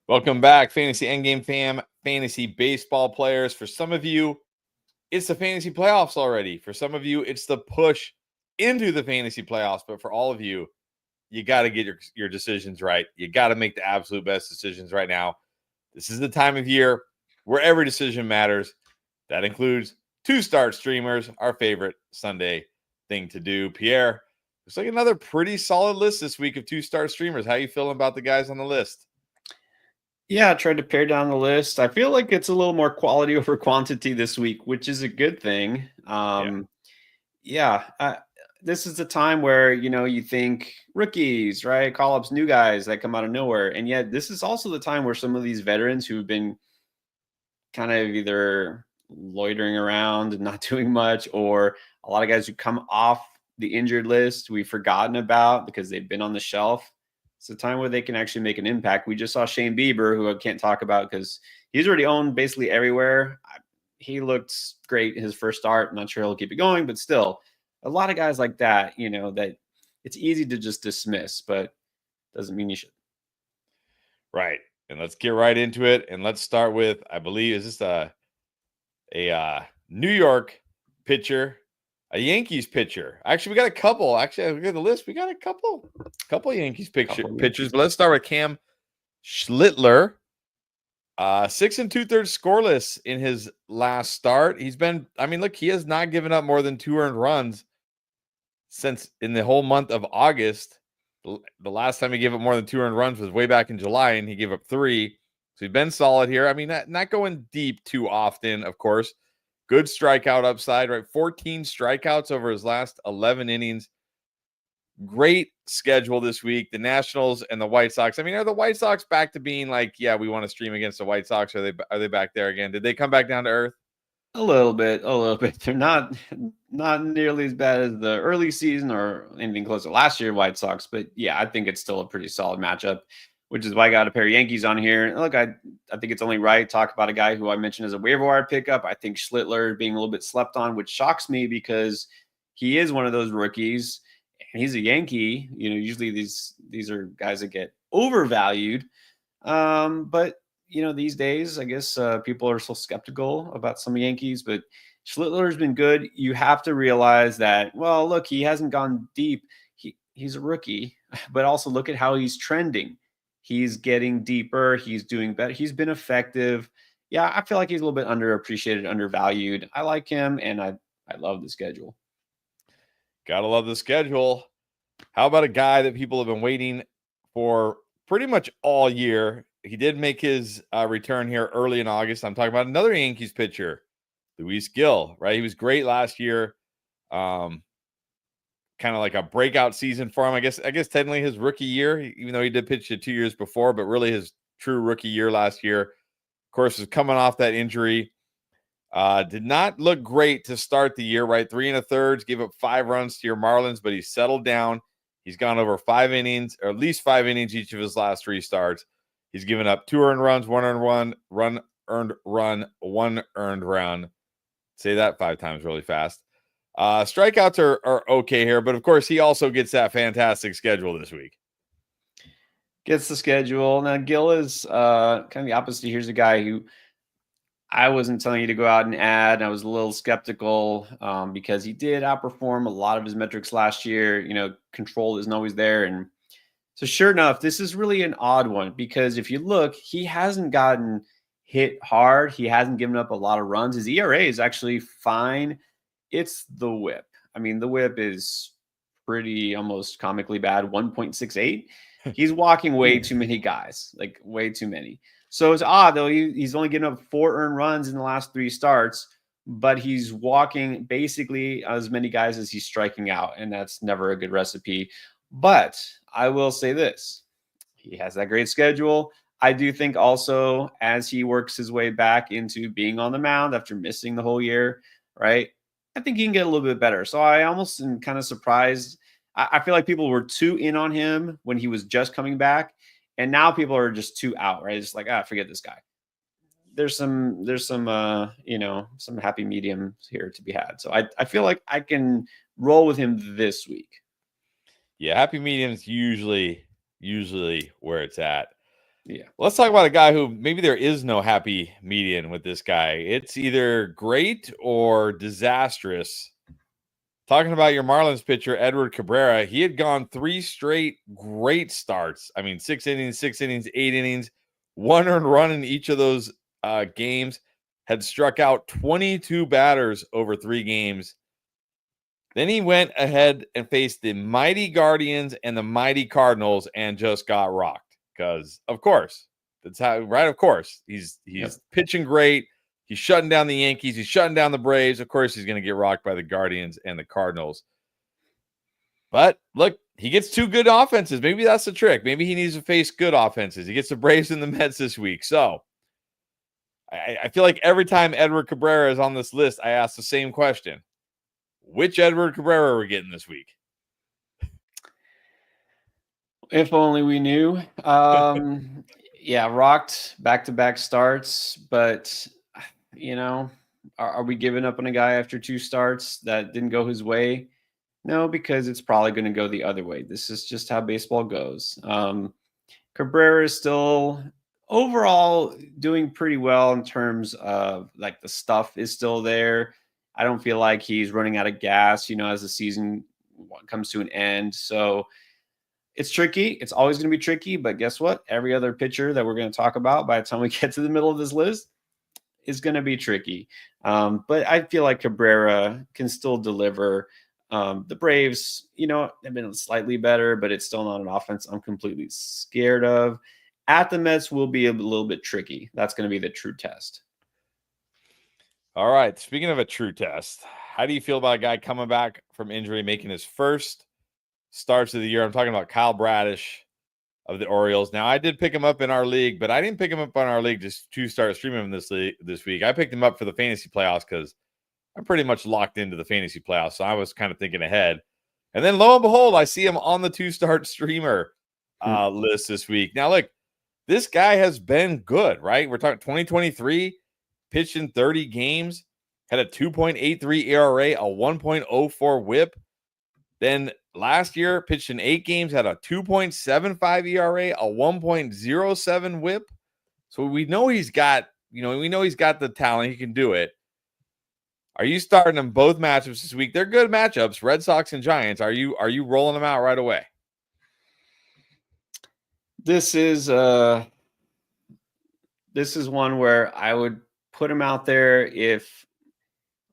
Welcome back, Fantasy Endgame fam, fantasy baseball players. For some of you, it's the fantasy playoffs already. For some of you, it's the push into the fantasy playoffs. But for all of you, you got to get your decisions right. You got to make the absolute best decisions right now. This is the time of year where every decision matters. That includes two-start streamers, our favorite Sunday thing to do. Pierre, looks like another pretty solid list this week of two-start streamers. How you feeling about the guys on the list? Yeah, I tried to pare down the list. I feel like it's a little more quality over quantity this week, which is a good thing. Yeah, this is the time where you think rookies, right? Call ups, new guys that come out of nowhere, and yet this is also the time where some of these veterans who've been kind of either loitering around and not doing much, or a lot of guys who come off the injured list we've forgotten about because they've been on the shelf. It's a time where they can actually make an impact. We just saw Shane Bieber, who I can't talk about because he's already owned basically everywhere. He looked great his first start. I'm not sure he'll keep it going, but still, a lot of guys like that, that it's easy to just dismiss, but doesn't mean you should. Right. And let's get right into it. And let's start with, I believe, is this a New York pitcher, a Yankees pitcher? Actually, we got a couple. Actually, look at the list. We got a couple Yankees pitchers. But let's start with Cam Schlittler. 6 2/3 scoreless in his last start. He has not given up more than 2 earned runs since in the whole month of August. The last time he gave up more than 2 earned runs was way back in July, and he gave up 3. So he's been solid here. I mean, not going deep too often, of course. Good strikeout upside, right? 14 strikeouts over his last 11 innings. Great schedule this week. The Nationals and the White Sox. I mean, are the White Sox back to being like, yeah, we want to stream against the White Sox? Are they back there again? Did they come back down to earth? A little bit. They're not nearly as bad as the early season or anything close to last year White Sox, but yeah, I think it's still a pretty solid matchup, which is why I got a pair of Yankees on here. And look, I think it's only right to talk about a guy who I mentioned as a waiver wire pickup. I think Schlittler being a little bit slept on, which shocks me because he is one of those rookies and he's a Yankee. Usually these are guys that get overvalued. But these days, I guess people are so skeptical about some Yankees, but Schlittler's been good. You have to realize that, well, look, he hasn't gone deep. He's a rookie, but also look at how he's trending. He's getting deeper. He's doing better. He's been effective. Yeah, I feel like he's a little bit underappreciated, undervalued. I like him, and I love the schedule. Gotta love the schedule. How about a guy that people have been waiting for pretty much all year? He did make his return here early in August. I'm talking about another Yankees pitcher, Luis Gil, right? He was great last year. Kind of like a breakout season for him. I guess technically his rookie year, even though he did pitch it 2 years before, but really his true rookie year last year. Of course, is coming off that injury. Did not look great to start the year, right? 3 1/3, gave up 5 runs to your Marlins, but he settled down. He's gone over 5 innings, or at least 5 innings each of his last 3 starts. He's given up 2 earned runs, 1 earned run, 1 earned run. Say that 5 times really fast. Strikeouts are okay here, but of course he also gets that fantastic schedule this week. Gets the schedule. Now Gil is kind of the opposite. Here's a guy who I wasn't telling you to go out and add. I was a little skeptical because he did outperform a lot of his metrics last year. Control isn't always there. And so sure enough, this is really an odd one because if you look, he hasn't gotten hit hard. He hasn't given up a lot of runs. His ERA is actually fine. It's the whip. I mean, the whip is pretty almost comically bad, 1.68. He's walking way too many guys, like way too many. So it's odd, though. He's only given up 4 earned runs in the last 3 starts, but he's walking basically as many guys as he's striking out, and that's never a good recipe. But I will say this. He has that great schedule. I do think also as he works his way back into being on the mound after missing the whole year, right, I think he can get a little bit better. So I almost am kind of surprised. I feel like people were too in on him when he was just coming back. And now people are just too out, right? It's like, forget this guy. There's some happy medium here to be had. So I feel like I can roll with him this week. Yeah, happy medium is usually where it's at. Yeah. Let's talk about a guy who maybe there is no happy median with this guy. It's either great or disastrous. Talking about your Marlins pitcher, Edward Cabrera, he had gone 3 straight great starts. I mean, 6 innings, 8 innings, 1 earned run in each of those games, had struck out 22 batters over 3 games. Then he went ahead and faced the mighty Guardians and the mighty Cardinals and just got rocked. Because, of course, that's how, right? Of course, he's pitching great. He's shutting down the Yankees. He's shutting down the Braves. Of course, he's going to get rocked by the Guardians and the Cardinals. But look, he gets 2 good offenses. Maybe that's the trick. Maybe he needs to face good offenses. He gets the Braves and the Mets this week. So I feel like every time Edward Cabrera is on this list, I ask the same question. Which Edward Cabrera are we getting this week? If only we knew. Yeah, rocked back-to-back starts, but are we giving up on a guy after 2 starts that didn't go his way? No, because it's probably going to go the other way. This is just how baseball goes. Cabrera is still overall doing pretty well in terms of like the stuff is still there. I don't feel like he's running out of gas, as the season comes to an end. So it's tricky. It's always going to be tricky. But guess what? Every other pitcher that we're going to talk about by the time we get to the middle of this list is going to be tricky. But I feel like Cabrera can still deliver. The Braves, have been slightly better, but it's still not an offense I'm completely scared of. At the Mets will be a little bit tricky. That's going to be the true test. All right. Speaking of a true test, how do you feel about a guy coming back from injury, making his first starts of the year? I'm talking about Kyle Bradish of the Orioles. Now, I did pick him up in our league, but I didn't pick him up on our league just to start streaming him this week. I picked him up for the fantasy playoffs because I'm pretty much locked into the fantasy playoffs, so I was kind of thinking ahead. And then lo and behold, I see him on the 2-start streamer list this week. Now, look, this guy has been good, right? We're talking 2023, pitched in 30 games, had a 2.83 ERA, a 1.04 whip. Then last year, pitched in 8 games, had a 2.75 ERA, a 1.07 whip. So we know he's got, the talent. He can do it. Are you starting them both matchups this week? They're good matchups, Red Sox and Giants. Are you rolling them out right away? This is one where I would put him out there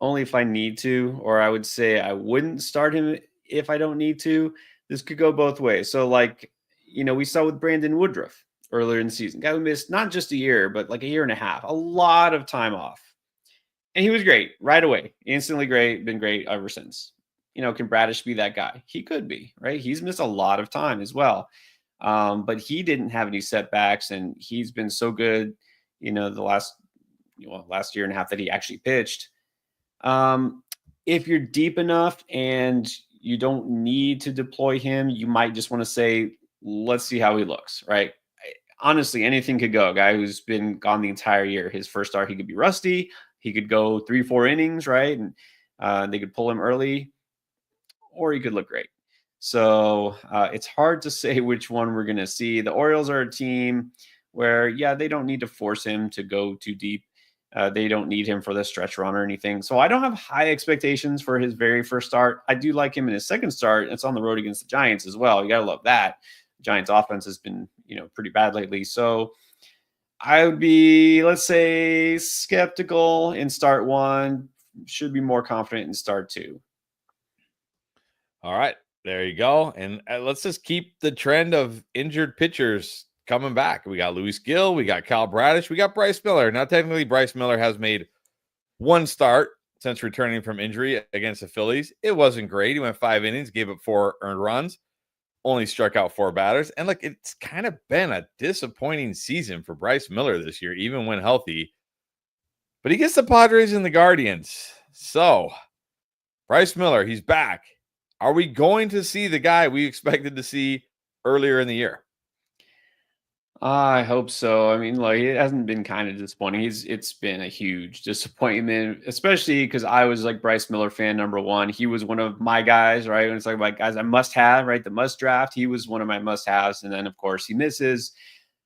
only if I need to, or I would say I wouldn't start him if I don't need to. This could go both ways. So we saw with Brandon Woodruff earlier in the season. Guy who missed not just a year, but like a year and a half, a lot of time off. And he was great right away. Instantly great. Been great ever since. Can Bradish be that guy? He could be, right? He's missed a lot of time as well. But he didn't have any setbacks, and he's been so good, the last year and a half that he actually pitched. If you're deep enough and you don't need to deploy him, you might just want to say, let's see how he looks, right? Honestly, anything could go. A guy who's been gone the entire year, his first start, he could be rusty. He could go 3-4 innings, right? And they could pull him early, or he could look great. So it's hard to say which one we're going to see. The Orioles are a team where, they don't need to force him to go too deep. They don't need him for the stretch run or anything. So I don't have high expectations for his very first start. I do like him in his second start. It's on the road against the Giants as well. You got to love that. The Giants offense has been, pretty bad lately. So I would be, let's say, skeptical in start 1, should be more confident in start 2. All right, there you go. And let's just keep the trend of injured pitchers coming back. We got Luis Gil, we got Kyle Bradish, we got Bryce Miller. Now, technically, Bryce Miller has made 1 start since returning from injury against the Phillies. It wasn't great. He went 5 innings, gave up 4 earned runs, only struck out 4 batters. And look, it's kind of been a disappointing season for Bryce Miller this year, even when healthy. But he gets the Padres and the Guardians. So, Bryce Miller, he's back. Are we going to see the guy we expected to see earlier in the year? I hope so. I mean, it hasn't been kind of disappointing. It's been a huge disappointment, especially because I was like Bryce Miller fan number 1. He was one of my guys, right? When it's like about guys I must have, right? The must draft. He was one of my must haves. And then, of course, he misses.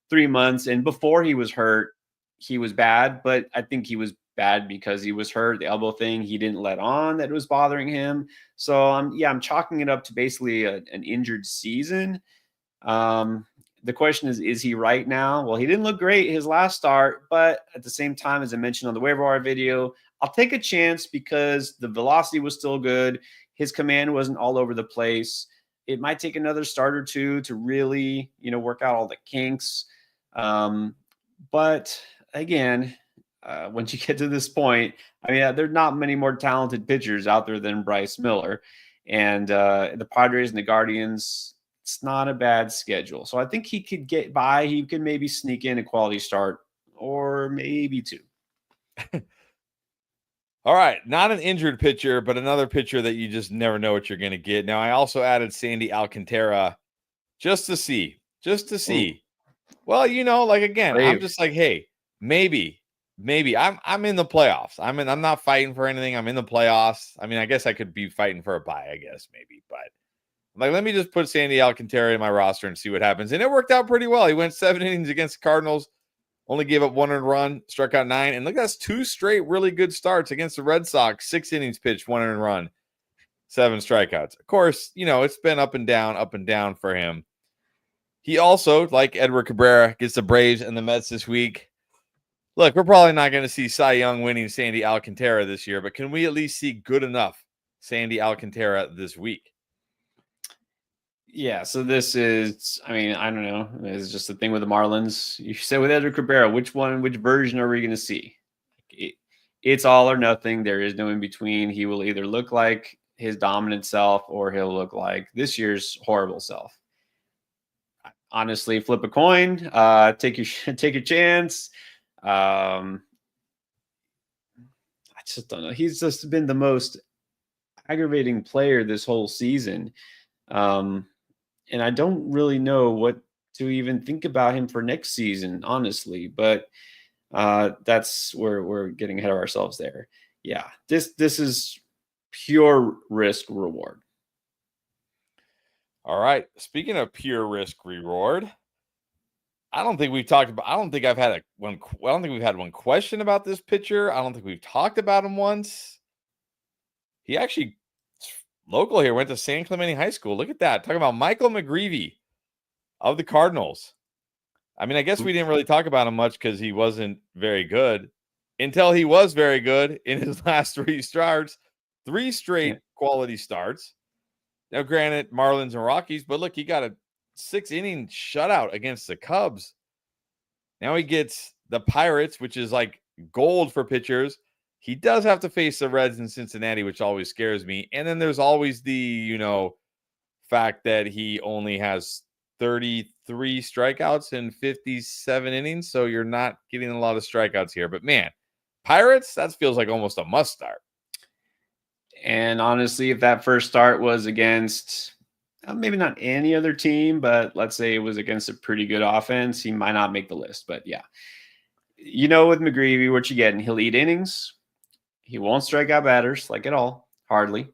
3 months. And before he was hurt, he was bad, but I think he was bad because he was hurt. The elbow thing, he didn't let on that it was bothering him. So I'm chalking it up to basically an injured season. The question is he right now? Well, he didn't look great his last start, but at the same time, as I mentioned on the waiver wire video, I'll take a chance because the velocity was still good. His command wasn't all over the place. It might take another start or two to really, work out all the kinks. But again, once you get to this point, I mean, there are not many more talented pitchers out there than Bryce Miller. And the Padres and the Guardians, it's not a bad schedule. So I think he could get by. He could maybe sneak in a quality start or maybe two. All right. Not an injured pitcher, but another pitcher that you just never know what you're going to get. Now, I also added Sandy Alcantara just to see. Ooh. Well, again, brave. I'm just like, hey, maybe I'm in the playoffs. I'm not fighting for anything. I'm in the playoffs. I mean, I guess I could be fighting for a bye, I guess, maybe, but let me just put Sandy Alcantara in my roster and see what happens. And it worked out pretty well. He went 7 innings against the Cardinals, only gave up 1 earned run, struck out 9. And look, that's 2 straight really good starts against the Red Sox. 6 innings pitched, 1 earned run, 7 strikeouts. Of course, it's been up and down for him. He also, like Edward Cabrera, gets the Braves and the Mets this week. Look, we're probably not going to see Cy Young winning Sandy Alcantara this year, but can we at least see good enough Sandy Alcantara this week? Yeah, so this is, I don't know. It's just the thing with the Marlins. You said with Edward Cabrera, which version are we going to see? It's all or nothing. There is no in between. He will either look like his dominant self or he'll look like this year's horrible self. Honestly, flip a coin. Take your chance. I just don't know. He's just been the most aggravating player this whole season. And I don't really know what to even think about him for next season, honestly. But that's where we're getting ahead of ourselves there. Yeah, this is pure risk reward. All right. Speaking of pure risk reward, I don't think we've talked about. I don't think I've had I don't think we've had one question about this pitcher. I don't think we've talked about him once. He actually local here, went to San Clemente High School. Look at that. Talking about Michael McGreevy of the Cardinals. I mean, I guess we didn't really talk about him much because he wasn't very good until he was very good in his last 3 starts, 3 straight quality starts. Now, granted, Marlins and Rockies, but look, he got a 6-inning shutout against the Cubs. Now he gets the Pirates, which is like gold for pitchers. He does have to face the Reds in Cincinnati, which always scares me. And then there's always the, fact that he only has 33 strikeouts in 57 innings. So you're not getting a lot of strikeouts here. But man, Pirates, that feels like almost a must start. And honestly, if that first start was against maybe not any other team, but let's say it was against a pretty good offense, he might not make the list. But yeah, with McGreevy, what you getting? He'll eat innings. He won't strike out batters, like at all, hardly.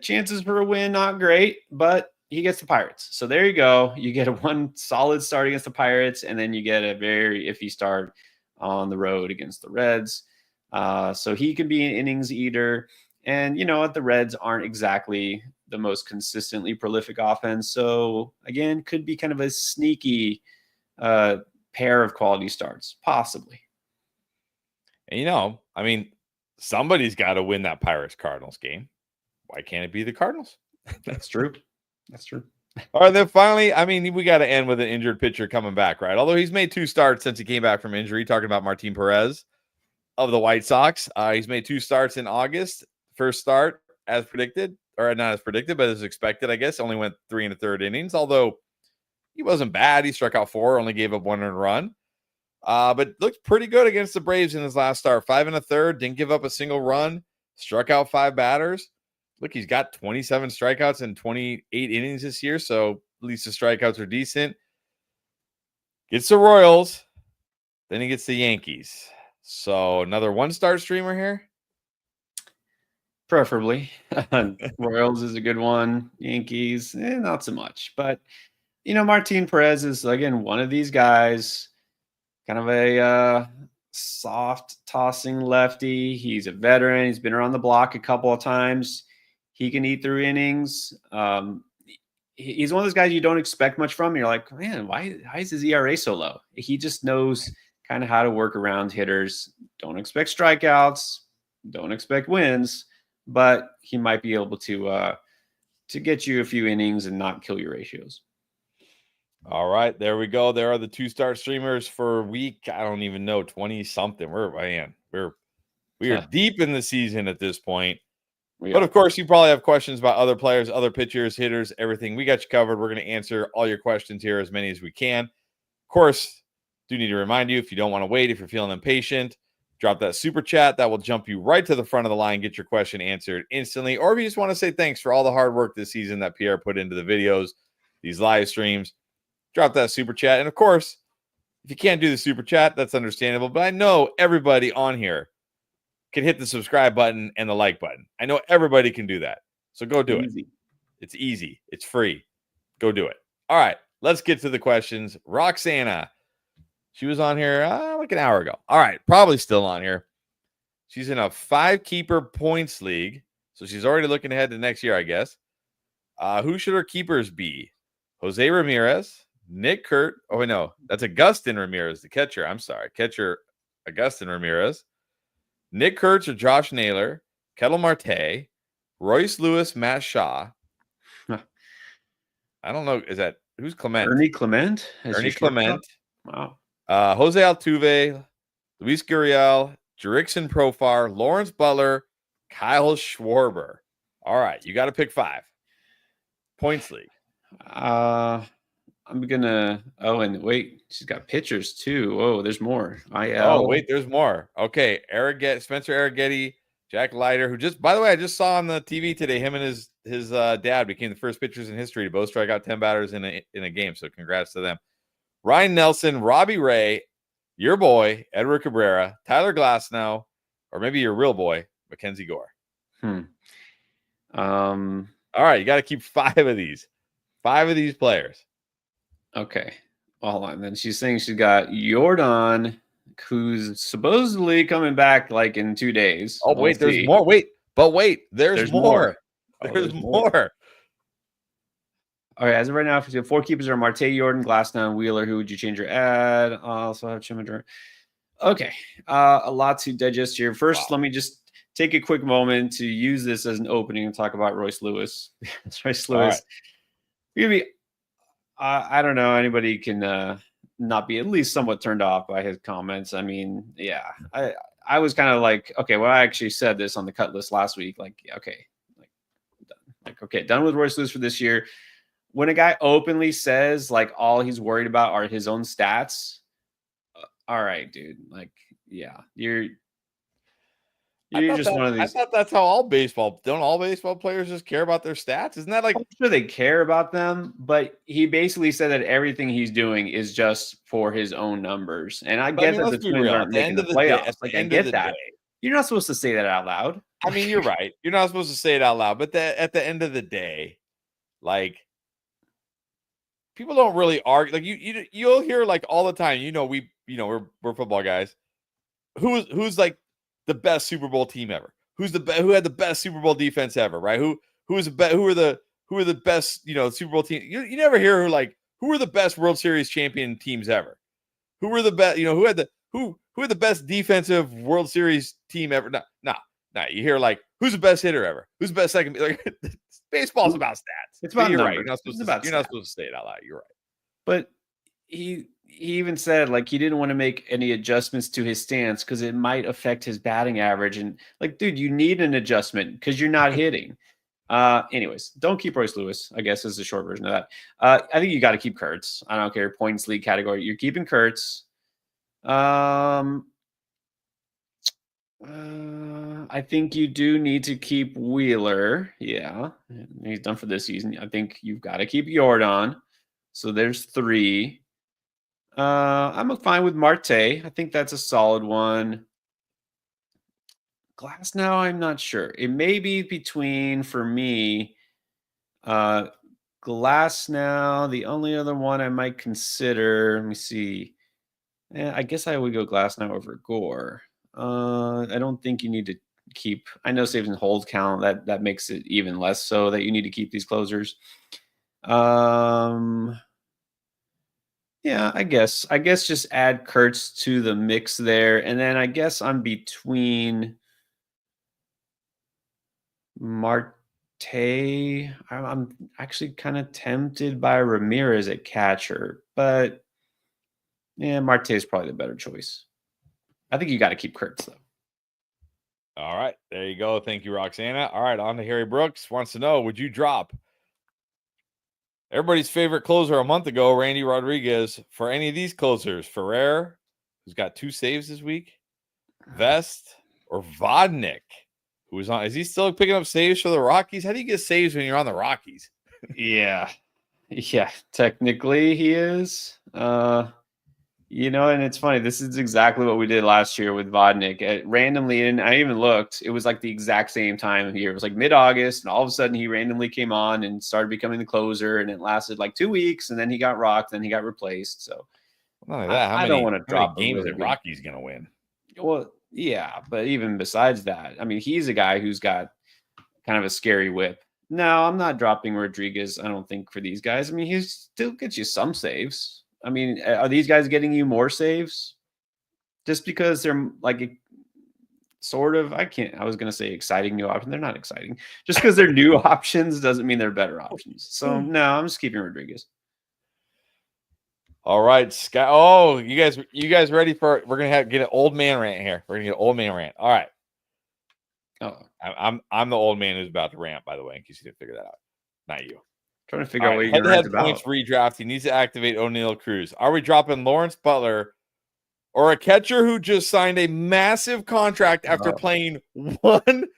Chances for a win, not great, but he gets the Pirates. So there you go. You get a 1 solid start against the Pirates, and then you get a very iffy start on the road against the Reds. So he can be an innings eater. And you know what? The Reds aren't exactly the most consistently prolific offense. So again, could be kind of a sneaky pair of quality starts, possibly. And somebody's got to win that Pirates-Cardinals game. Why can't it be the Cardinals? That's true. That's true. All right, then finally, we got to end with an injured pitcher coming back, right? Although he's made 2 starts since he came back from injury, talking about Martin Perez of the White Sox. He's made 2 starts in August. First start, as predicted, or not as predicted, but as expected, I guess. Only went 3 1/3 innings, although he wasn't bad. He struck out 4, only gave up 1 earned run. But looked pretty good against the Braves in his last start. 5 1/3, didn't give up a single run, struck out 5 batters. Look, he's got 27 strikeouts in 28 innings this year, so at least the strikeouts are decent. Gets the Royals, then he gets the Yankees. So another 1-star streamer here? Preferably. Royals is a good one. Yankees, not so much. But Martin Perez is, again, one of these guys, kind of a soft tossing lefty. He's a veteran. He's been around the block a couple of times. He can eat through innings. He's one of those guys you don't expect much from. You're like, man, why is his ERA so low? He just knows kind of how to work around hitters. Don't expect strikeouts. Don't expect wins, but he might be able to get you a few innings and not kill your ratios. All right, there we go. There are the 2-start streamers for week, I don't even know, 20 something. We are deep in the season at this point. But of course, you probably have questions about other players, other pitchers, hitters, everything. We got you covered. We're going to answer all your questions here, as many as we can. Of course, do need to remind you, if you don't want to wait, if you're feeling impatient, drop that super chat. That will jump you right to the front of the line, get your question answered instantly. Or if you just want to say thanks for all the hard work this season that Pierre put into the videos, these live streams, drop that super chat. And of course, if you can't do the super chat, that's understandable. But I know everybody on here can hit the subscribe button and the like button. I know everybody can do that. So go do it. It's easy. It's free. Go do it. All right. Let's get to the questions. Roxana. She was on here like an hour ago. All right. Probably still on here. She's in a 5-keeper points league. So she's already looking ahead to next year, I guess. Who should her keepers be? Jose Ramirez, Nick Kurt. Oh, no. That's Agustin Ramirez, the catcher. I'm sorry. Catcher Agustin Ramirez. Nick Kurtz or Josh Naylor, Kettle Marte, Royce Lewis, Matt Shaw. I don't know. Who's Clement? Ernie Clement. Ernie Clement. Wow. Jose Altuve, Luis Gurriel, Jerickson Profar, Lawrence Butler, Kyle Schwarber. All right. You got to pick 5. Points league. I'm gonna. Oh, and wait, she's got pitchers too. Whoa, there's more. Oh, wait, there's more. Okay, Spencer Arrighetti, Jack Leiter, who just, by the way, I just saw on the TV today, him and his dad became the first pitchers in history to both strike out 10 batters in a game. So congrats to them. Ryan Nelson, Robbie Ray, your boy Edward Cabrera, Tyler Glasnow, or maybe your real boy Mackenzie Gore. All right, you got to keep 5 of these. 5 of these players. Okay. Well, hold on. Then she's saying she's got Jordan, who's supposedly coming back like in 2 days. Oh, wait, there's more. There's more. There's more. All right, as of right now, 4 keepers are Marte, Jordan, Glasnow, Wheeler. Who would you change your ad? I also have Chimendra. Okay, a lot to digest here. First, let me just take a quick moment to use this as an opening and talk about Royce Lewis. Royce Lewis. Right. I don't know. Anybody can not be at least somewhat turned off by his comments. I mean, yeah, I was kind of like, okay, well, I actually said this on the cut list last week. Like, okay, done with Royce Lewis for this year. When a guy openly says like all he's worried about are his own stats, all right, dude. Like, yeah, you're just one of these. I thought that's how all baseball players just care about their stats? Isn't that like? I'm sure they care about them, but he basically said that everything he's doing is just for his own numbers. And I get that the Twins aren't making the playoffs. Like, I get that. You're not supposed to say that out loud. I mean, you're right. You're not supposed to say it out loud. But at the end of the day, like, people don't really argue. Like you'll hear like all the time. We're football guys. Who's like the best Super Bowl team ever? Who had the best Super Bowl defense ever? Right? Who are the best Super Bowl team? You never hear who are the best World Series champion teams ever? Who were the best? Who had the best defensive World Series team ever? No. You hear like who's the best hitter ever? Who's the best second? Like baseball's about stats. It's about numbers. Right. You're not supposed to say it out loud. You're right. But he even said like he didn't want to make any adjustments to his stance because it might affect his batting average. And like, dude, you need an adjustment because you're not hitting. Anyways, don't keep Royce Lewis, I guess is the short version of that. I think you got to keep Kurtz. I don't care. Points league category. You're keeping Kurtz. I think you do need to keep Wheeler. Yeah. He's done for this season. I think you've got to keep Jordan. So there's 3. I'm fine with Marte. I think that's a solid one. Glasnow, I'm not sure. It may be between, for me, Glass now. The only other one I might consider, let me see. Yeah, I guess I would go Glass now over Gore. I don't think you need to keep. I know saves and holds count. That makes it even less so that you need to keep these closers. Yeah, I guess just add Kurtz to the mix there, and then I guess I'm between Marte. I'm actually kind of tempted by Ramirez at catcher, but yeah, Marte is probably the better choice. I think you got to keep Kurtz though. All right, there you go. Thank you, Roxana. All right, on to Harry Brooks. Wants to know, would you drop everybody's favorite closer a month ago, Randy Rodriguez, for any of these closers? Ferrer, who's got 2 saves this week, Vest, or Vodnik, who is on? Is he still picking up saves for the Rockies? How do you get saves when you're on the Rockies? Yeah. Yeah, technically he is. And it's funny. This is exactly what we did last year with Vodnik. Randomly, and I even looked, it was like the exact same time of year. It was like mid-August, and all of a sudden he randomly came on and started becoming the closer, and it lasted like 2 weeks, and then he got rocked, then he got replaced. So not like that. I don't want to drop games really that Rockies gonna win? Well, yeah, but even besides that, I mean, he's a guy who's got kind of a scary whip. No, I'm not dropping Rodriguez. I don't think for these guys. I mean, he still gets you some saves. I mean, are these guys getting you more saves? Just because they're like sort of, I was going to say exciting new options. They're not exciting. Just because they're new options doesn't mean they're better options. So no, I'm just keeping Rodriguez. All right, Scott. Oh, you guys ready for? We're gonna get an old man rant here. We're gonna get an old man rant. All right. Oh, I'm the old man who's about to rant. By the way, in case you didn't figure that out, not you. Trying to figure out what you're head-to-head going to rant points about. redraft. He needs to activate O'Neal Cruz. Are we dropping Lawrence Butler or a catcher who just signed a massive contract after playing one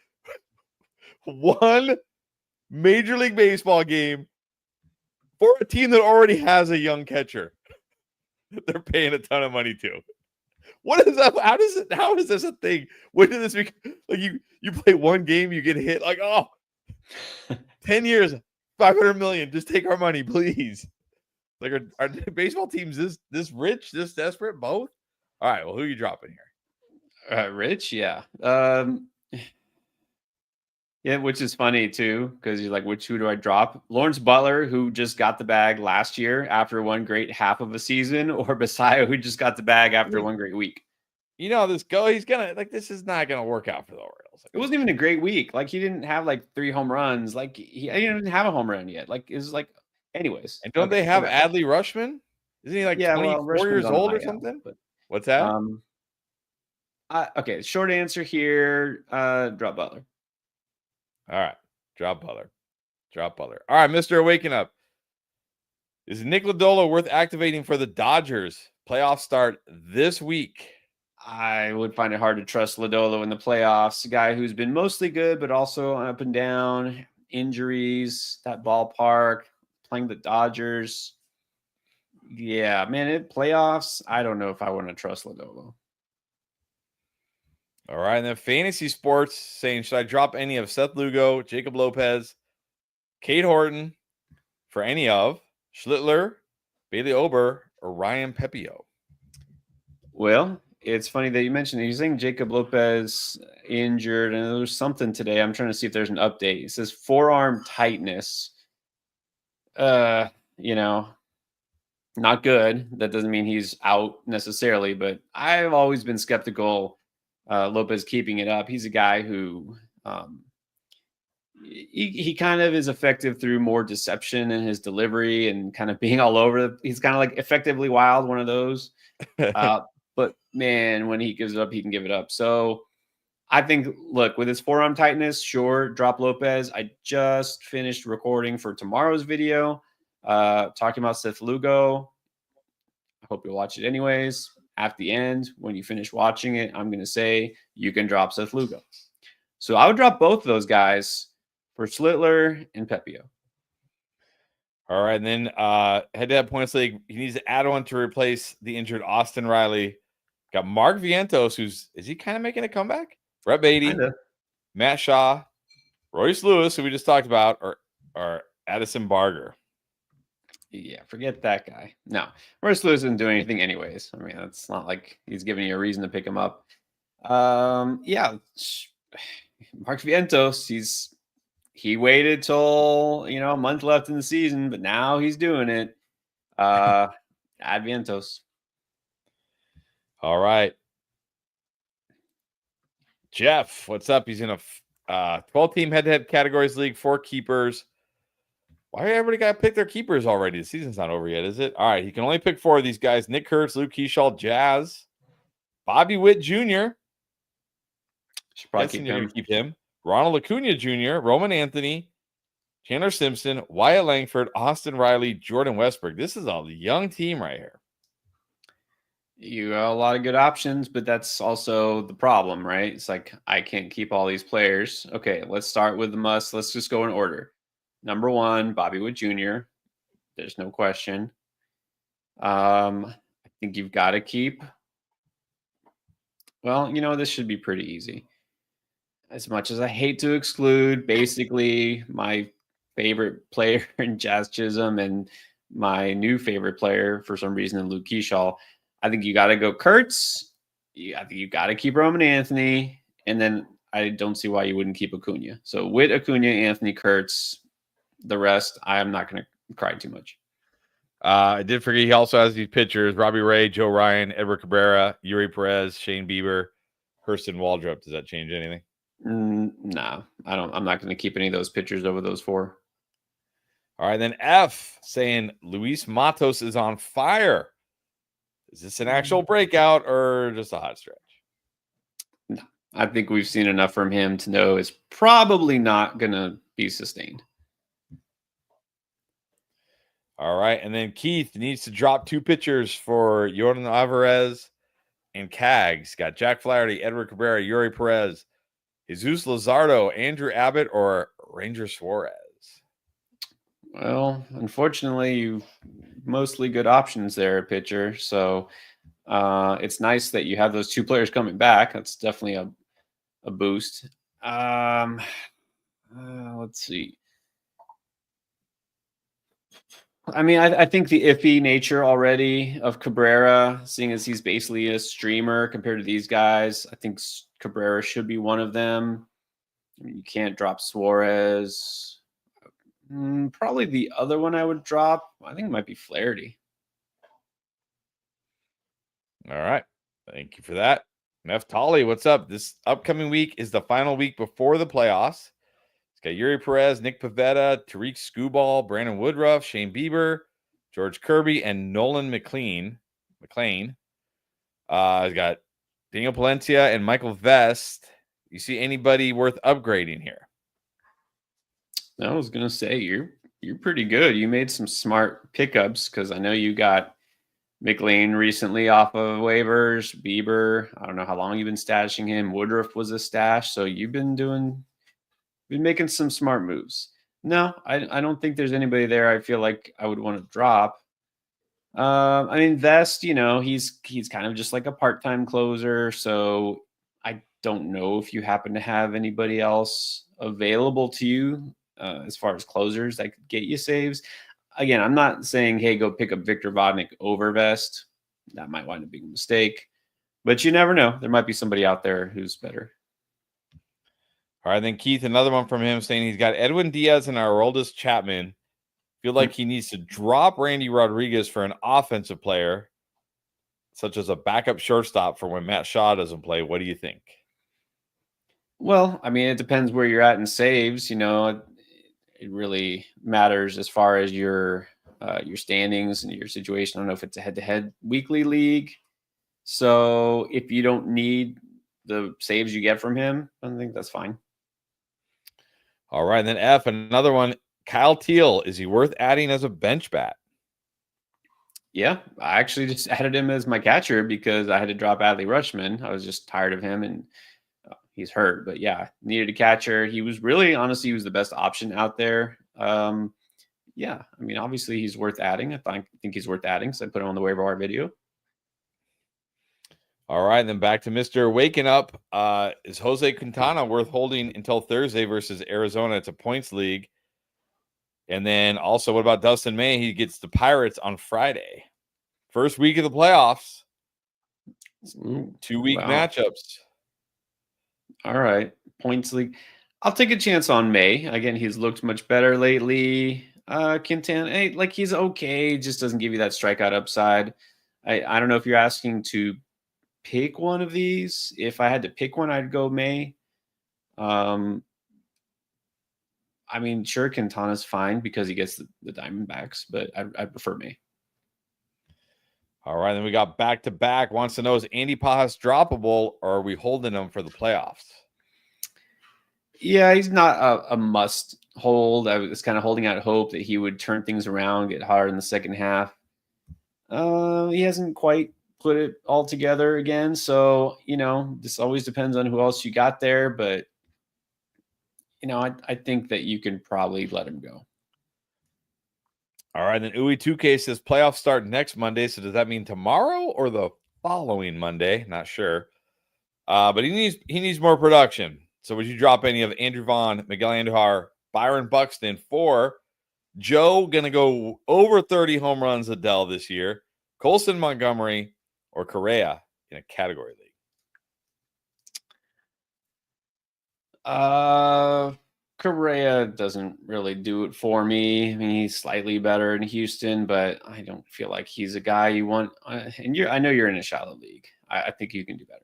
Major League Baseball game for a team that already has a young catcher that they're paying a ton of money to? What is that? How is this a thing? When did this become like you play one game, you get hit like, oh, 10 years, 500 million, just take our money, please. Like, are baseball teams this rich, this desperate? Both? All right, well, who are you dropping here? Rich, yeah. Yeah, which is funny too, because you're like, who do I drop? Lawrence Butler, who just got the bag last year after one great half of a season, or Basayo, who just got the bag after one great week. You know this go. He's gonna this is not gonna work out for the Orioles. It wasn't even a great week. Like he didn't have like 3 home runs. Like he didn't have a home run yet. Like it was like, anyways. And don't they have Adley Rutschman? Isn't he like 24 years old or something? But, what's that? Okay, short answer here. Drop Butler. All right, drop Butler. All right, Mr. Waking Up. Is Nick Lodolo worth activating for the Dodgers? Playoffs start this week. I would find it hard to trust Lodolo in the playoffs. A guy who's been mostly good, but also up and down, injuries, that ballpark, playing the Dodgers. Yeah, man, playoffs, I don't know if I want to trust Lodolo. All right, and then Fantasy Sports saying, should I drop any of Seth Lugo, Jacob Lopez, Cade Horton for any of Schlittler, Bailey Ober, or Ryan Pepio? Well, it's funny that you mentioned it. You're saying Jacob Lopez injured, and there's something today. I'm trying to see if there's an update. It says forearm tightness. Not good. That doesn't mean he's out necessarily, but I've always been skeptical Lopez keeping it up. He's a guy who he kind of is effective through more deception in his delivery and kind of being all over. He's kind of like effectively wild, one of those. But man, when he gives it up, he can give it up. So I think, look, with his forearm tightness, sure, drop Lopez. I just finished recording for tomorrow's video, talking about Seth Lugo. I hope you'll watch it anyways. At the end, when you finish watching it, I'm going to say you can drop Seth Lugo. So I would drop both of those guys for Schlittler and Pepio. All right, and then head-to-head points league, he needs to add one to replace the injured Austin Riley. Got Mark Vientos, is he kind of making a comeback? Brett Beatty, Matt Shaw, Royce Lewis, who we just talked about, or Addison Barger. Yeah, forget that guy. No, Royce Lewis isn't doing anything anyways. I mean, it's not like he's giving you a reason to pick him up. Yeah, Mark Vientos, he waited till a month left in the season, but now he's doing it. Uh, Add Vientos. All right. Jeff, what's up? He's in a 12-team head-to-head categories league, 4 keepers. Why everybody got to pick their keepers already? The season's not over yet, is it? All right, he can only pick 4 of these guys: Nick Kurtz, Luke Keyshaw, Jazz, Bobby Witt Jr. Should probably Guessing keep you're him. going to keep him. Ronald Acuna Jr., Roman Anthony, Chandler Simpson, Wyatt Langford, Austin Riley, Jordan Westbrook. This is a young team right here. You got a lot of good options, but that's also the problem, right? It's like I can't keep all these players. Okay, let's start with the must. Let's just go in order. Number 1, Bobby Wood Jr. There's no question. I think you've got to keep. Well, this should be pretty easy. As much as I hate to exclude, basically my favorite player in Jazz Chisholm and my new favorite player for some reason in Luke Keyshaw, I think you got to go Kurtz. I think you got to keep Roman Anthony, and then I don't see why you wouldn't keep Acuna. So with Acuna, Anthony, Kurtz, the rest, I'm not going to cry too much. I did forget he also has these pitchers: Robbie Ray, Joe Ryan, Edward Cabrera, Yuri Perez, Shane Bieber, Hurston Waldrop. Does that change anything? No, I don't. I'm not going to keep any of those pitchers over those 4. All right, then F saying Luis Matos is on fire. Is this an actual breakout or just a hot stretch? No, I think we've seen enough from him to know it's probably not going to be sustained. All right, and then Keith needs to drop 2 pitchers for Jordan Alvarez and Cags. Got Jack Flaherty, Edward Cabrera, Yuri Perez, Jesus Luzardo, Andrew Abbott, or Ranger Suarez. Well, unfortunately, you've mostly good options there, pitcher. So it's nice that you have those 2 players coming back. That's definitely a boost. Let's see. I mean, I think the iffy nature already of Cabrera, seeing as he's basically a streamer compared to these guys, I think Cabrera should be one of them. I mean, you can't drop Suarez. Probably the other one I would drop, I think it might be Flaherty. All right. Thank you for that. Neftali, what's up? This upcoming week is the final week before the playoffs. It's got Yuri Perez, Nick Pivetta, Tariq Skubal, Brandon Woodruff, Shane Bieber, George Kirby, and Nolan McLean. It's got Daniel Palencia and Michael Vest. You see anybody worth upgrading here? I was gonna say you're pretty good. You made some smart pickups because I know you got McLean recently off of waivers. Bieber, I don't know how long you've been stashing him. Woodruff was a stash, so you've been making some smart moves. No, I don't think there's anybody there I feel like I would want to drop. I mean, Vest, he's kind of just like a part-time closer, so I don't know if you happen to have anybody else available to you as far as closers that could get you saves. Again, I'm not saying, hey, go pick up Victor Vodnik over Vest. That might wind up being a mistake, but you never know. There might be somebody out there who's better. All right, then Keith, another one from him saying he's got Edwin Diaz and Aroldis Chapman. Feel like he needs to drop Randy Rodriguez for an offensive player, such as a backup shortstop for when Matt Shaw doesn't play. What do you think? Well, I mean, it depends where you're at in saves. It really matters as far as your standings and your situation. I don't know if it's a head-to-head weekly league. So if you don't need the saves you get from him, I think that's fine. All right, and then F, another one. Kyle Teal, is he worth adding as a bench bat? Yeah, I actually just added him as my catcher because I had to drop Adley Rutschman. I was just tired of him, and he's hurt. But yeah, needed a catcher. He was really, honestly, he was the best option out there. Yeah, I mean, obviously he's worth adding. I think he's worth adding, so I put him on the waiver wire video. All right, then back to Mr. Waking Up. Is Jose Quintana worth holding until Thursday versus Arizona? It's a points league. And then also, what about Dustin May? He gets the Pirates on Friday. First week of the playoffs. Ooh, 2-week wow. matchups. All right. Points league. I'll take a chance on May. Again, he's looked much better lately. Quintana, hey, like he's okay, just doesn't give you that strikeout upside. I don't know if you're asking to pick one of these. If I had to pick one, I'd go May. I mean, sure, Quintana's fine because he gets the Diamondbacks, but I prefer May. All right, then we got back-to-back. Wants to know, is Andy Pajas droppable, or are we holding him for the playoffs? Yeah, he's not a must hold. I was kind of holding out hope that he would turn things around, get hotter in the second half. He hasn't quite put it all together again. So, this always depends on who else you got there. But, I think that you can probably let him go. All right, then Uwe 2K says playoffs start next Monday. So does that mean tomorrow or the following Monday? Not sure. But he needs more production. So would you drop any of Andrew Vaughn, Miguel Andujar, Byron Buxton for Joe? Going to go over 30 home runs Adele this year. Colson Montgomery or Correa in a category league? Correa doesn't really do it for me. I mean, he's slightly better in Houston, but I don't feel like he's a guy you want. And I know you're in a shallow league. I think you can do better.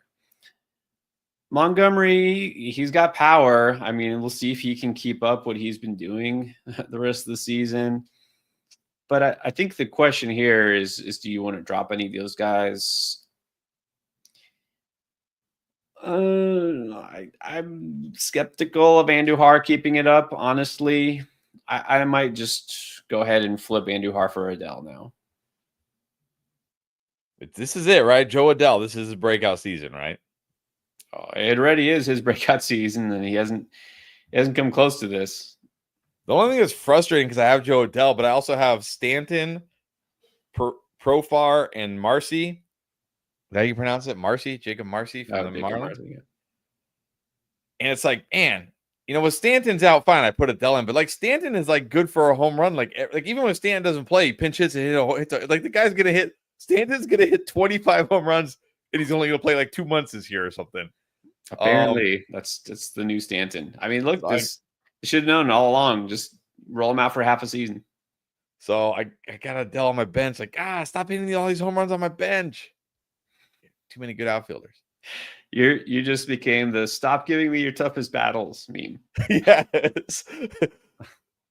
Montgomery, he's got power. I mean, we'll see if he can keep up what he's been doing the rest of the season. But I think the question here is do you want to drop any of those guys? I'm skeptical of Andujar keeping it up, honestly. I might just go ahead and flip Andujar for Adele now. But this is it, right? Joe Adele, this is his breakout season, right? Oh, it already is his breakout season, and he hasn't come close to this. The only thing that's frustrating because I have Joe Adele, but I also have Stanton, Profar, and Marcy. Is that how you pronounce it? Marcy? Jacob Marcy from the Marlins? Yeah. And it's like, man, when Stanton's out, fine, I put Adele in. But, like, Stanton is, like, good for a home run. Like even when Stanton doesn't play, he pinch hits and like, the guy's going to hit – Stanton's going to hit 25 home runs, and he's only going to play, like, 2 months this year or something. Apparently, that's the new Stanton. I mean, look, this should have known all along. Just roll him out for half a season. So I got Adele on my bench. Like, stop hitting all these home runs on my bench. Too many good outfielders. You just became the "stop giving me your toughest battles" meme. Yes.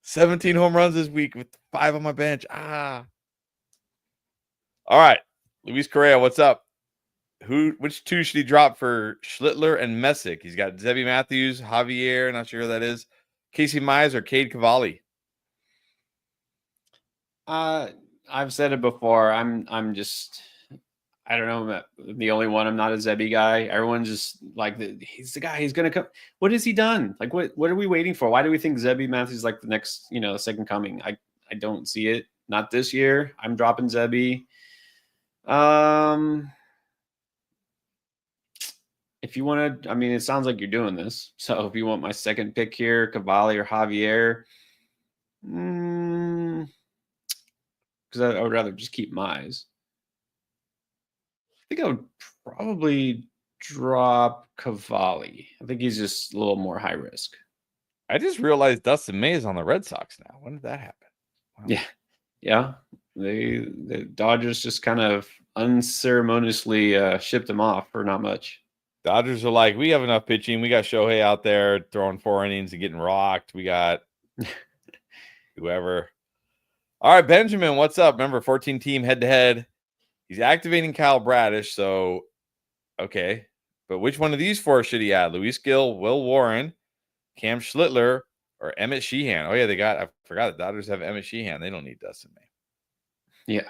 17 home runs this week with 5 on my bench. All right, Luis Correa, what's up? Which 2 should he drop for Schlittler and Messick? He's got Zebby Matthews, Javier, not sure who that is, Casey Mize, or Cade Cavalli. I've said it before. I'm just, I don't know. I'm the only one. I'm not a Zebby guy. Everyone's just like, he's the guy. He's gonna come. What has he done? Like, what are we waiting for? Why do we think Zebby Matthews is like the next, second coming? I don't see it. Not this year. I'm dropping Zebby. If you want to, I mean, it sounds like you're doing this. So if you want my second pick here, Cavalli or Javier, because I would rather just keep Mize. I think I would probably drop Cavalli. I think he's just a little more high risk. I just realized Dustin May is on the Red Sox now. When did that happen? Wow. Yeah. The Dodgers just kind of unceremoniously shipped him off for not much. Dodgers are like, we have enough pitching. We got Shohei out there throwing 4 innings and getting rocked. We got whoever. All right, Benjamin, what's up? Remember, 14 team head-to-head. He's activating Kyle Bradish, so okay. But which one of these 4 should he add? Luis Gil, Will Warren, Cam Schlittler, or Emmett Sheehan? Oh, yeah, I forgot the Dodgers have Emmett Sheehan. They don't need Dustin May. Yeah.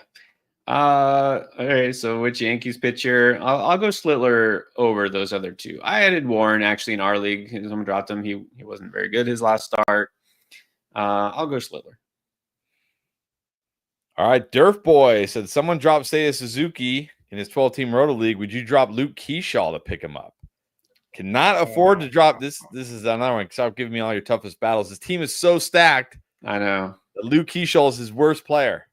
All right. So which Yankees pitcher? I'll go Schlittler over those other 2. I added Warren actually in our league. Someone dropped him. He wasn't very good his last start. I'll go Schlittler. All right, Durf Boy said someone dropped Seiya Suzuki in his 12-team Roto League. Would you drop Luke Keyshaw to pick him up? Cannot afford to drop this. This is another one. Stop giving me all your toughest battles. This team is so stacked. I know. Luke Keeschall is his worst player.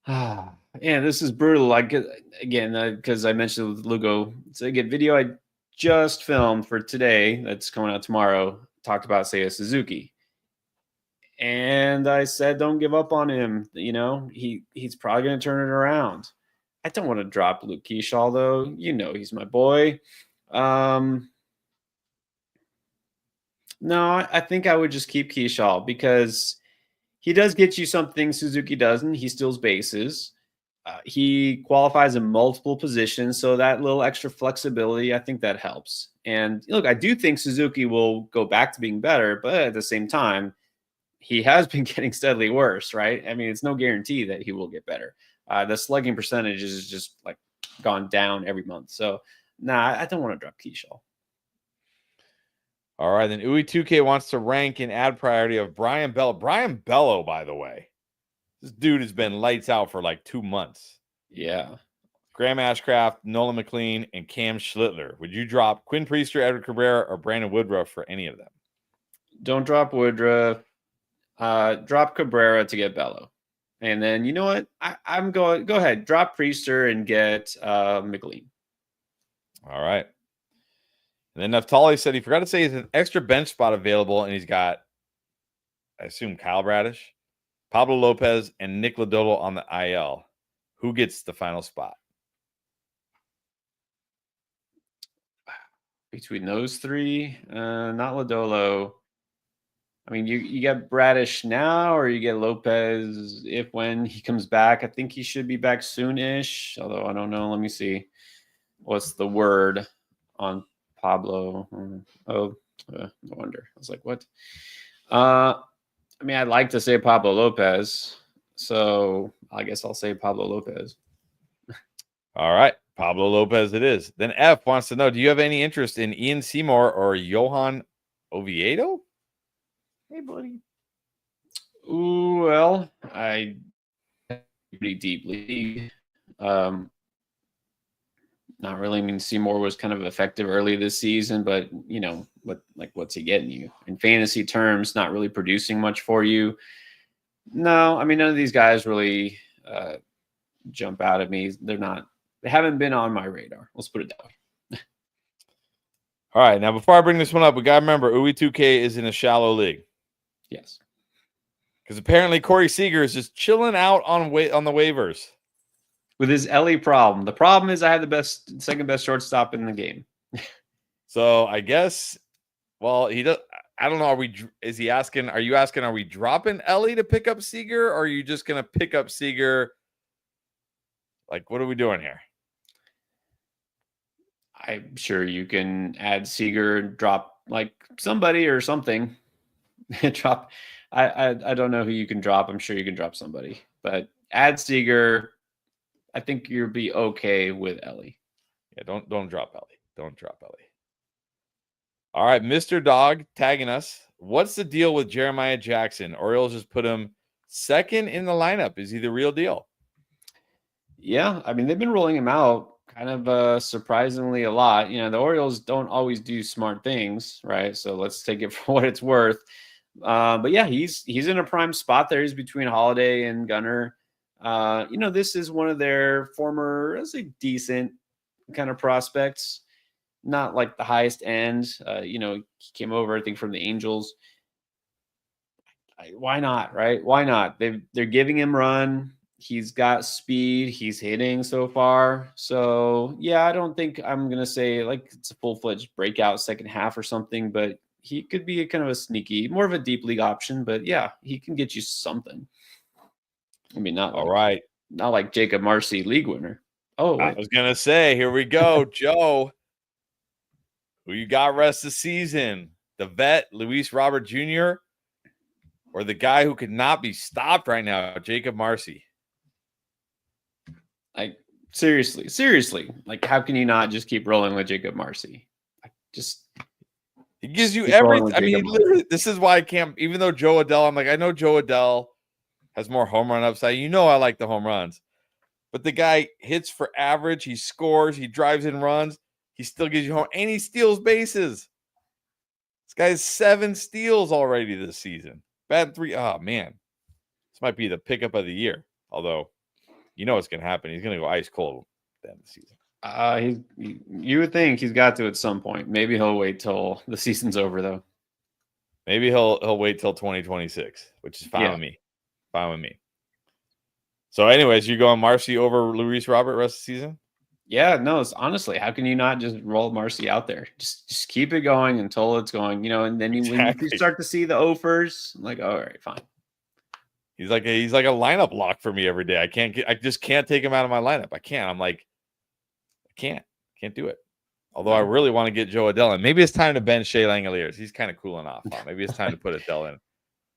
Yeah, this is brutal. Again, because I mentioned with Lugo, it's a video I just filmed for today that's coming out tomorrow. Talked about Seiya Suzuki, and I said don't give up on him. He's probably going to turn it around. I don't want to drop Luke Keeschall though. He's my boy. No, I think I would just keep Keeschall because he does get you something Suzuki doesn't. He steals bases. He qualifies in multiple positions, so that little extra flexibility, I think that helps. And look, I do think Suzuki will go back to being better, but at the same time, he has been getting steadily worse, right? I mean, it's no guarantee that he will get better. The slugging percentage is just like gone down every month. So, nah, I don't want to drop Keeschall. All right, then Uwe2K wants to rank and add priority of Brian Bello. Brian Bello, by the way, this dude has been lights out for like 2 months. Yeah. Graham Ashcraft, Nolan McLean, and Cam Schlittler. Would you drop Quinn Priester, Edward Cabrera, or Brandon Woodruff for any of them? Don't drop Woodruff. Drop Cabrera to get Bello. And then, you know what? I'm going, go ahead, drop Priester and get McLean. All right. And then Naftali said he forgot to say he's an extra bench spot available, and he's got, I assume, Kyle Bradish, Pablo Lopez, and Nick Lodolo on the IL. Who gets the final spot? Between those three, not Lodolo. I mean, you get Bradish now, or you get Lopez when he comes back. I think he should be back soonish, although I don't know. Let me see. What's the word on Pablo? No wonder. I was like, what? I mean, I'd like to say Pablo Lopez, so I guess I'll say Pablo Lopez. All right, Pablo Lopez it is. Then F wants to know, do you have any interest in Ian Seymour or Johan Oviedo? Hey, buddy. Ooh, well, I pretty deeply. Not really. I mean, Seymour was kind of effective early this season, but what's he getting you in fantasy terms? Not really producing much for you. No, I mean, none of these guys really jump out at me. They haven't been on my radar. Let's put it that way. All right, now before I bring this one up, we gotta remember Uwe2K is in a shallow league. Yes, because apparently Corey Seager is just chilling out on the waivers. With his Ellie problem. The problem is I have the second best shortstop in the game. So I guess, well, he does. I don't know. Are you asking, are we dropping Ellie to pick up Seager? Or are you just going to pick up Seager? Like, what are we doing here? I'm sure you can add Seager and drop like somebody or something. Drop. I don't know who you can drop. I'm sure you can drop somebody, but add Seager. I think you'll be okay with Ellie. Yeah, don't drop Ellie. Don't drop Ellie. All right, Mr. Dog tagging us. What's the deal with Jeremiah Jackson? Orioles just put him second in the lineup. Is he the real deal? Yeah, I mean, they've been rolling him out kind of surprisingly a lot. The Orioles don't always do smart things, right? So let's take it for what it's worth. But yeah, he's in a prime spot there. He's between Holiday and Gunnar. This is one of their former, let's say, decent kind of prospects. Not like the highest end. He came over, I think, from the Angels. Why not, right? Why not? They're giving him run. He's got speed. He's hitting so far. So, yeah, I don't think I'm going to say like it's a full-fledged breakout second half or something, but he could be a kind of a sneaky, more of a deep league option. But, yeah, he can get you something. I mean, not like Jacob Marcy league winner. Oh, I was going to say, here we go, Joe. Who you got rest of the season? The vet, Luis Robert Jr., or the guy who could not be stopped right now, Jacob Marcy? Like, seriously. Like, how can you not just keep rolling with Jacob Marcy? He gives you everything. I mean, literally, this is why I can't, even though Joe Adell, I'm like, I know Joe Adell has more home run upside. I like the home runs. But the guy hits for average. He scores. He drives in runs. He still gives you home, and he steals bases. This guy has 7 steals already this season. Bad 3. Oh, man. might be the pickup of the year. Although, you know what's going to happen. He's going to go ice cold at the end of the season. You would think he's got to at some point. Maybe he'll wait till the season's over, though. Maybe he'll wait till 2026, which is fine with me. Fine with me. So, anyways, you going Marcy over Luis Robert rest of the season? Yeah, no, it's honestly, how can you not just roll Marcy out there? Just keep it going until it's going, you know, and then when you start to see the offers, like, all right, fine. He's like a lineup lock for me every day. I just can't take him out of my lineup. I can't. I'm like, I can't do it. Although I really want to get Joe Adell in. Maybe it's time to bench Shea Langoliers. He's kind of cooling off. Huh? Maybe it's time to put Adell in.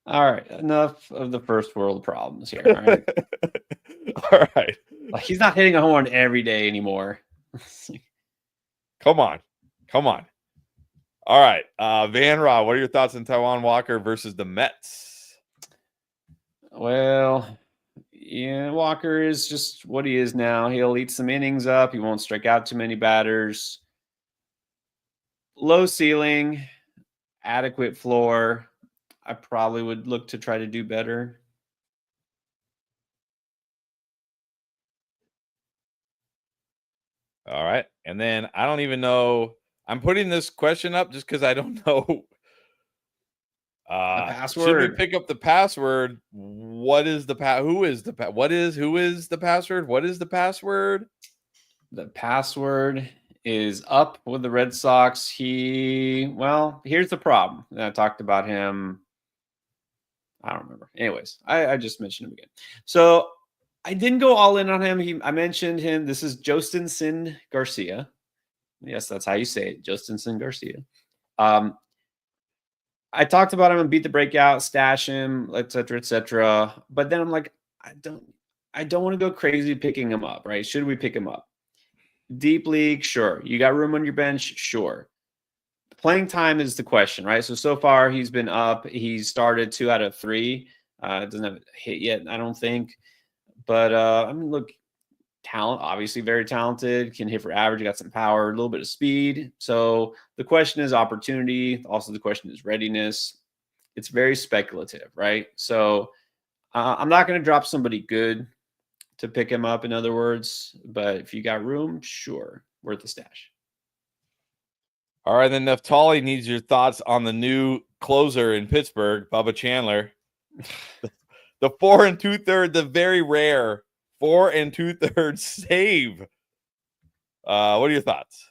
All right, enough of the first world problems here. All right. All right. Like, he's not hitting a home run every day anymore. Come on. All right. Van Ra, what are your thoughts on Taijuan Walker versus the Mets? Well, yeah, Walker is just what he is now. He'll eat some innings up. He won't strike out too many batters. Low ceiling, adequate floor. I probably would look to try to do better. All right. And then I don't even know. I'm putting this question up just because I don't know. The password. Should we pick up the password? What is the who is the password? What is the password? The password is up with the Red Sox. Here's the problem. I talked about him. I don't remember. Anyways, I just mentioned him again. So I didn't go all in on him. I mentioned him. This is Jostinson Garcia. Yes, that's how you say it, Jostinson Garcia. I talked about him and beat the breakout, stash him, et cetera. But then I'm like, I don't want to go crazy picking him up, right? Should we pick him up? Deep league, sure. You got room on your bench, sure. Playing time is the question, right? So far he's been up. He's started 2 out of 3. Doesn't have a hit yet, I don't think. But I mean, look, talent, obviously very talented, can hit for average, got some power, a little bit of speed. So the question is opportunity. Also, the question is readiness. It's very speculative, right? So I'm not going to drop somebody good to pick him up, in other words. But if you got room, sure, worth a stash. All right, then Neftali needs your thoughts on the new closer in Pittsburgh, Bubba Chandler. The 4 2/3, the very rare 4 2/3 save. What are your thoughts?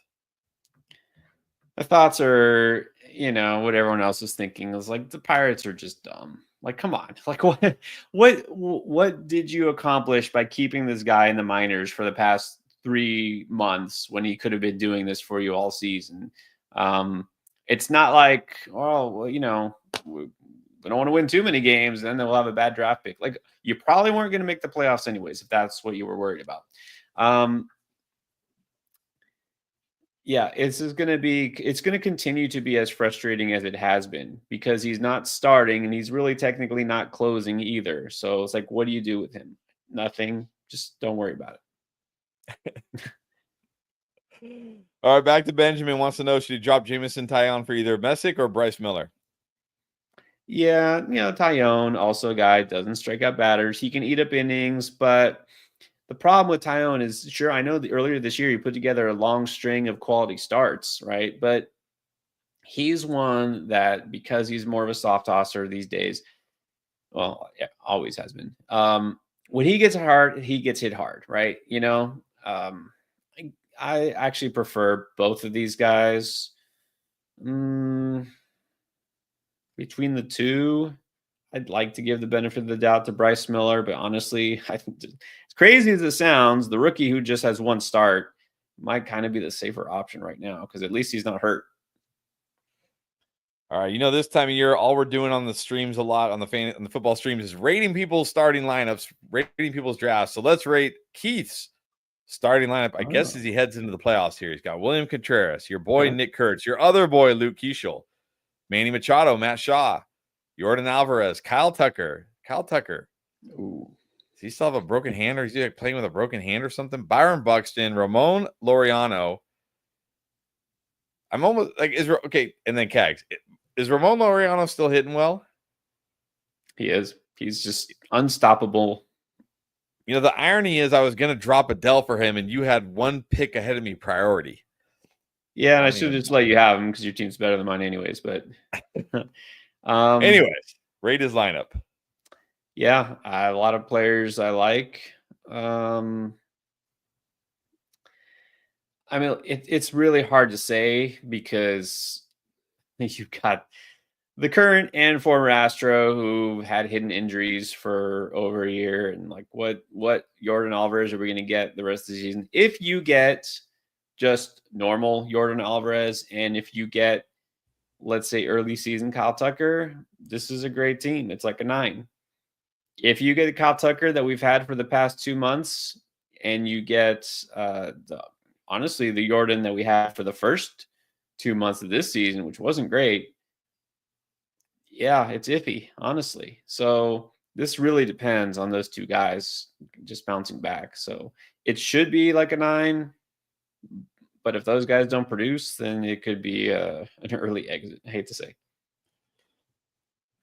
My thoughts are, what everyone else is thinking is like the Pirates are just dumb. Like, come on. Like, what did you accomplish by keeping this guy in the minors for the past 3 months when he could have been doing this for you all season? It's not like, oh, well, we don't want to win too many games, then they'll have a bad draft pick. Like, you probably weren't going to make the playoffs anyways, if that's what you were worried about. Yeah, it's going to continue to be as frustrating as it has been because he's not starting and he's really technically not closing either. So it's like, what do you do with him? Nothing. Just don't worry about it. All right, back to Benjamin. Wants to know, should he drop Jameson Taillon for either Messick or Bryce Miller? Yeah, Taillon, also a guy, doesn't strike out batters. He can eat up innings, but the problem with Taillon is, sure, I know earlier this year he put together a long string of quality starts, right? But he's one that, because he's more of a soft tosser these days, well, yeah, always has been. When he gets hard, he gets hit hard, right? I actually prefer both of these guys. Between the two, I'd like to give the benefit of the doubt to Bryce Miller, but honestly, I think, as crazy as it sounds, the rookie who just has 1 start might kind of be the safer option right now because at least he's not hurt. All right, this time of year, all we're doing on the streams a lot on the football streams is rating people's starting lineups, rating people's drafts. So let's rate Keith's starting lineup, I guess, as he heads into the playoffs here. He's got William Contreras, your boy Nick Kurtz, your other boy Luke Keeschel, Manny Machado, Matt Shaw, Jordan Alvarez, Kyle Tucker. Ooh. Does he still have a broken hand, or is he like playing with a broken hand or something? Byron Buxton, Ramon Laureano. I'm almost like, and then Cags. Is Ramon Laureano still hitting well? He is. He's just unstoppable. You know, the irony is I was going to drop Adele for him, and you had one pick ahead of me priority. Yeah, and I should just let you have him because your team's better than mine anyways. But anyways, rate his lineup. Yeah, a lot of players I like. I mean, it's really hard to say because you've got the current and former Astro who had hidden injuries for over a year, and like what Jordan Alvarez are we going to get the rest of the season? If you get just normal Jordan Alvarez, and if you get, let's say, early season Kyle Tucker, this is a great team. It's like a 9. If you get a Kyle Tucker that we've had for the past 2 months, and you get honestly the Jordan that we had for the first 2 months of this season, which wasn't great, yeah, it's iffy, honestly. So this really depends on those two guys just bouncing back. So it should be like a 9, but if those guys don't produce, then it could be an early exit. I hate to say.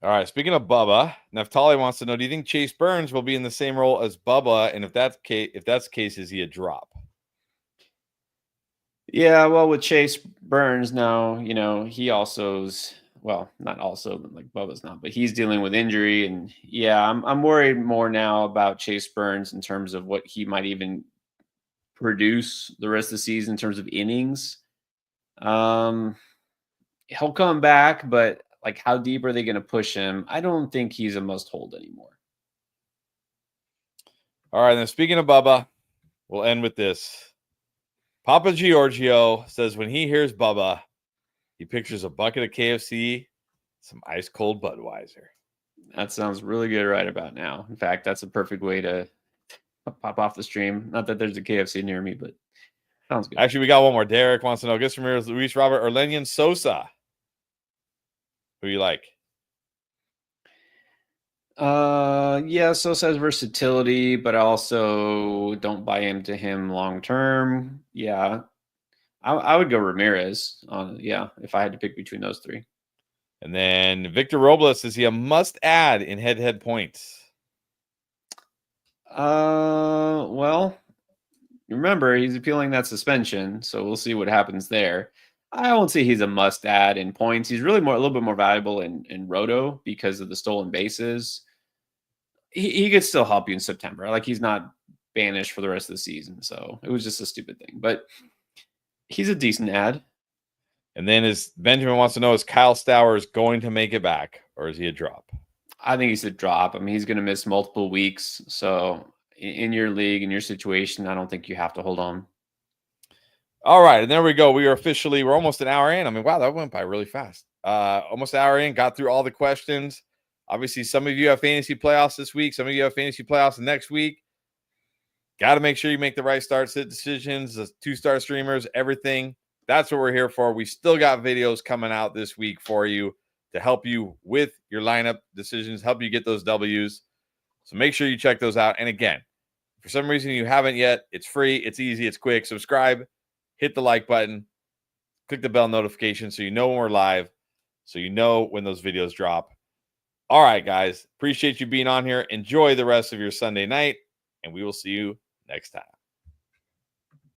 All right. Speaking of Bubba, Naftali wants to know: do you think Chase Burns will be in the same role as Bubba? And if that's the case, is he a drop? Yeah, well, with Chase Burns now, he also's not also, but like Bubba's not, but he's dealing with injury, and yeah, I'm worried more now about Chase Burns in terms of what he might even produce the rest of the season in terms of innings. He'll come back, but like, how deep are they going to push him? I don't think he's a must hold anymore. All right. Then speaking of Bubba, we'll end with this. Papa Giorgio says when he hears Bubba, he pictures a bucket of KFC, some ice cold Budweiser. That sounds really good right about now. In fact, that's a perfect way to pop off the stream. Not that there's a KFC near me, but sounds good. Actually, we got one more. Derek wants to know: Gus Ramirez, Luis Robert, or Lenyon Sosa? Who you like? Yeah, Sosa has versatility, but I also don't buy into him long term. Yeah, I would go Ramirez on. Yeah, if I had to pick between those 3. And then Victor Robles, is he a must add in head-to-head points? Well, remember he's appealing that suspension, so we'll see what happens there. I won't say he's a must add in points. He's really a little bit more valuable in Roto because of the stolen bases. He could still help you in September. Like, he's not banished for the rest of the season, so it was just a stupid thing. But he's a decent ad. And then Benjamin wants to know: is Kyle Stowers going to make it back, or is he a drop? I think he's a drop. I mean, he's going to miss multiple weeks. So in your league, in your situation, I don't think you have to hold on. All right, and there we go. We're almost an hour in. I mean, wow, that went by really fast. Almost an hour in, got through all the questions. Obviously, some of you have fantasy playoffs this week. Some of you have fantasy playoffs next week. Got to make sure you make the right sit decisions, the 2-star streamers, everything. That's what we're here for. We still got videos coming out this week for you to help you with your lineup decisions, help you get those W's. So make sure you check those out. And again, for some reason you haven't yet, it's free, it's easy, it's quick. Subscribe, hit the like button, click the bell notification so you know when we're live, so you know when those videos drop. All right, guys. Appreciate you being on here. Enjoy the rest of your Sunday night, and we will see you next time.